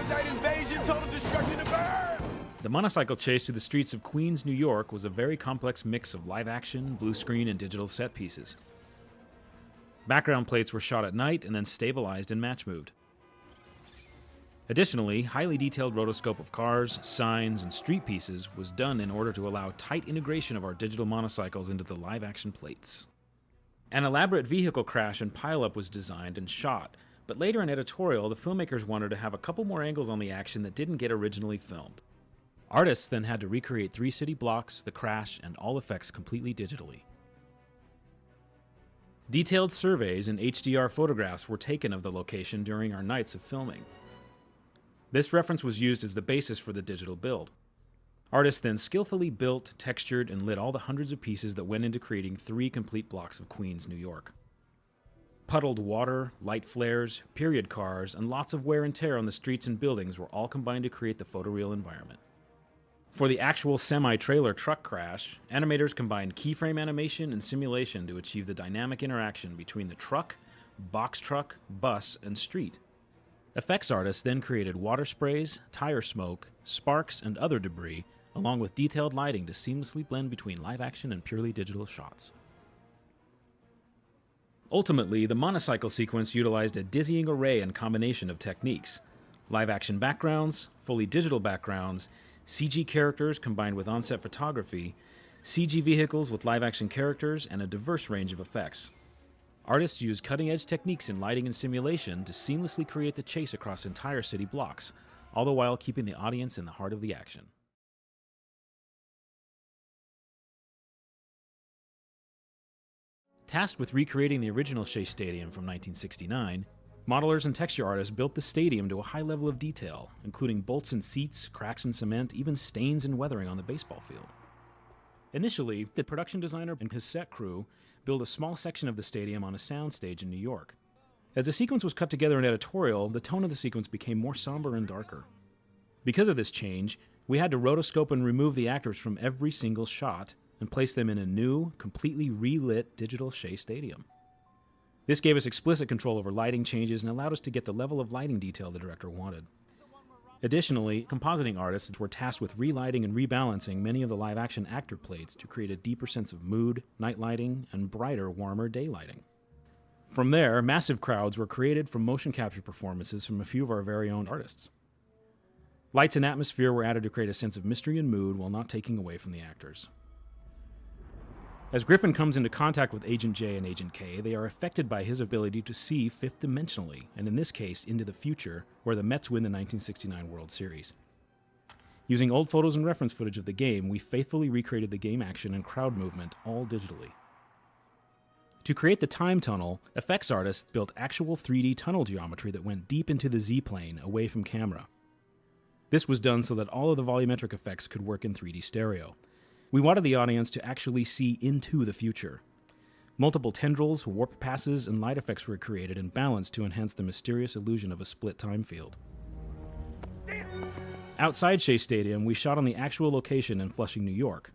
troglodyte invasion, total destruction of Earth! The monocycle chase through the streets of Queens, New York was a very complex mix of live action, blue screen, and digital set pieces. Background plates were shot at night and then stabilized and match moved. Additionally, highly detailed rotoscope of cars, signs, and street pieces was done in order to allow tight integration of our digital monocycles into the live action plates. An elaborate vehicle crash and pileup was designed and shot, but later in editorial, the filmmakers wanted to have a couple more angles on the action that didn't get originally filmed. Artists then had to recreate 3 city blocks, the crash, and all effects completely digitally. Detailed surveys and HDR photographs were taken of the location during our nights of filming. This reference was used as the basis for the digital build. Artists then skillfully built, textured, and lit all the hundreds of pieces that went into creating 3 complete blocks of Queens, New York. Puddled water, light flares, period cars, and lots of wear and tear on the streets and buildings were all combined to create the photoreal environment. For the actual semi-trailer truck crash, animators combined keyframe animation and simulation to achieve the dynamic interaction between the truck, box truck, bus, and street. Effects artists then created water sprays, tire smoke, sparks, and other debris, along with detailed lighting to seamlessly blend between live action and purely digital shots. Ultimately, the monocycle sequence utilized a dizzying array and combination of techniques: live action backgrounds, fully digital backgrounds, CG characters combined with on-set photography, CG vehicles with live-action characters, and a diverse range of effects. Artists used cutting-edge techniques in lighting and simulation to seamlessly create the chase across entire city blocks, all the while keeping the audience in the heart of the action. Tasked with recreating the original Shea Stadium from 1969, modelers and texture artists built the stadium to a high level of detail, including bolts in seats, cracks in cement, even stains and weathering on the baseball field. Initially, the production designer and his set crew built a small section of the stadium on a soundstage in New York. As the sequence was cut together in editorial, the tone of the sequence became more somber and darker. Because of this change, we had to rotoscope and remove the actors from every single shot and place them in a new, completely relit digital Shea Stadium. This gave us explicit control over lighting changes and allowed us to get the level of lighting detail the director wanted. Additionally, compositing artists were tasked with relighting and rebalancing many of the live-action actor plates to create a deeper sense of mood, night lighting, and brighter, warmer day lighting. From there, massive crowds were created from motion capture performances from a few of our very own artists. Lights and atmosphere were added to create a sense of mystery and mood while not taking away from the actors. As Griffin comes into contact with Agent J and Agent K, they are affected by his ability to see fifth-dimensionally, and in this case, into the future, where the Mets win the 1969 World Series. Using old photos and reference footage of the game, we faithfully recreated the game action and crowd movement, all digitally. To create the time tunnel, effects artists built actual 3D tunnel geometry that went deep into the Z-plane, away from camera. This was done so that all of the volumetric effects could work in 3D stereo. We wanted the audience to actually see into the future. Multiple tendrils, warp passes, and light effects were created and balanced to enhance the mysterious illusion of a split time field. Outside Shea Stadium, we shot on the actual location in Flushing, New York.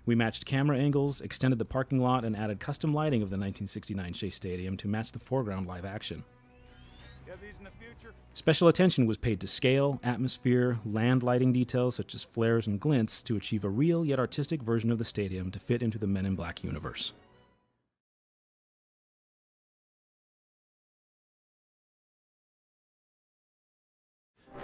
We matched camera angles, extended the parking lot, and added custom lighting of the 1969 Shea Stadium to match the foreground live action. Special attention was paid to scale, atmosphere, land lighting details such as flares and glints to achieve a real yet artistic version of the stadium to fit into the Men in Black universe.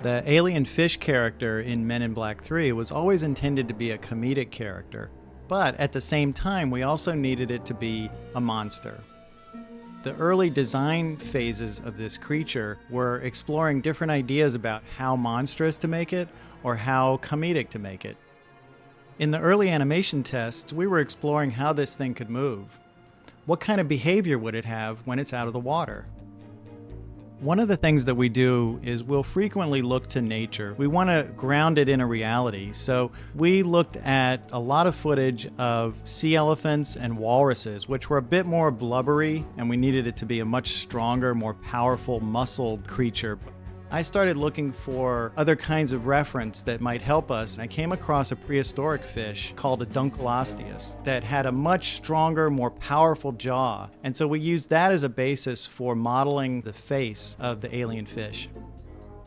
The alien fish character in Men in Black 3 was always intended to be a comedic character, but at the same time we also needed it to be a monster. The early design phases of this creature were exploring different ideas about how monstrous to make it or how comedic to make it. In the early animation tests, we were exploring how this thing could move. What kind of behavior would it have when it's out of the water? One of the things that we do is we'll frequently look to nature. We want to ground it in a reality. So we looked at a lot of footage of sea elephants and walruses, which were a bit more blubbery, and we needed it to be a much stronger, more powerful, muscled creature. I started looking for other kinds of reference that might help us. I came across a prehistoric fish called a Dunkleosteus that had a much stronger, more powerful jaw. And so we used that as a basis for modeling the face of the alien fish.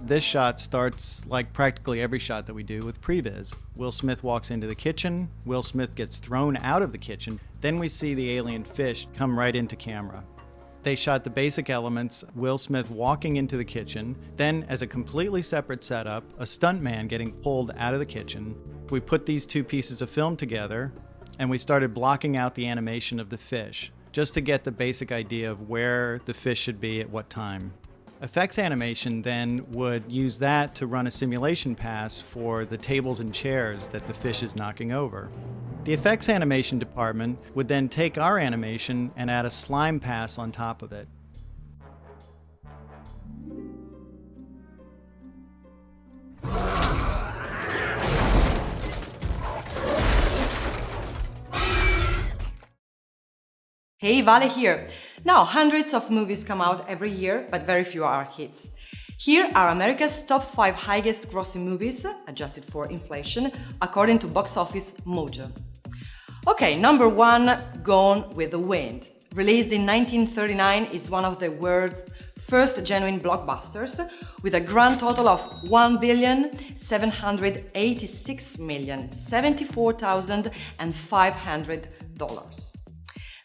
This shot starts like practically every shot that we do with previs. Will Smith walks into the kitchen, Will Smith gets thrown out of the kitchen, then we see the alien fish come right into camera. They shot the basic elements, Will Smith walking into the kitchen, then as a completely separate setup, a stuntman getting pulled out of the kitchen. We put these two pieces of film together, and we started blocking out the animation of the fish, just to get the basic idea of where the fish should be at what time. Effects animation then would use that to run a simulation pass for the tables and chairs that the fish is knocking over. The effects animation department would then take our animation and add a slime pass on top of it. Hey, Vale here. Now, hundreds of movies come out every year, but very few are hits. Here are America's top 5 highest grossing movies, adjusted for inflation, according to Box Office Mojo. Okay, number 1, Gone with the Wind. Released in 1939, is one of the world's first genuine blockbusters, with a grand total of $1,786,074,500.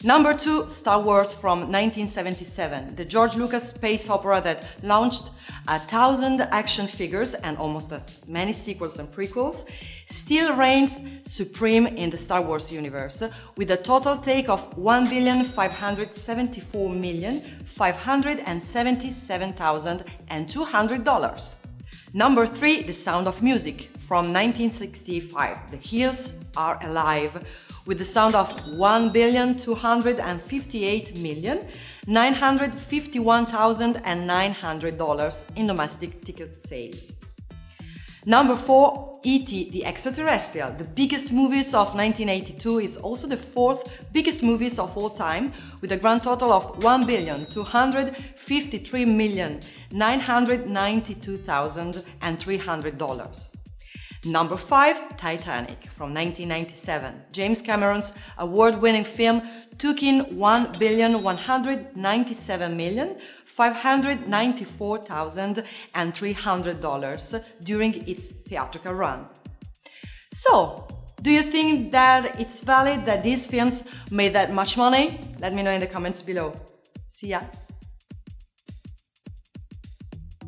Number 2, Star Wars from 1977, the George Lucas space opera that launched 1,000 action figures and almost as many sequels and prequels, still reigns supreme in the Star Wars universe, with a total take of $1,574,577,200. Number 3, The Sound of Music from 1965, The Hills Are Alive, with the sound of $1,258,951,900 in domestic ticket sales. Number 4, E.T. the Extraterrestrial, the biggest movies of 1982, is also the 4th biggest movies of all time, with a grand total of $1,253,992,300. Number 5, Titanic from 1997. James Cameron's award-winning film took in $1,197,594,300 during its theatrical run. So, do you think that it's valid that these films made that much money? Let me know in the comments below. See ya!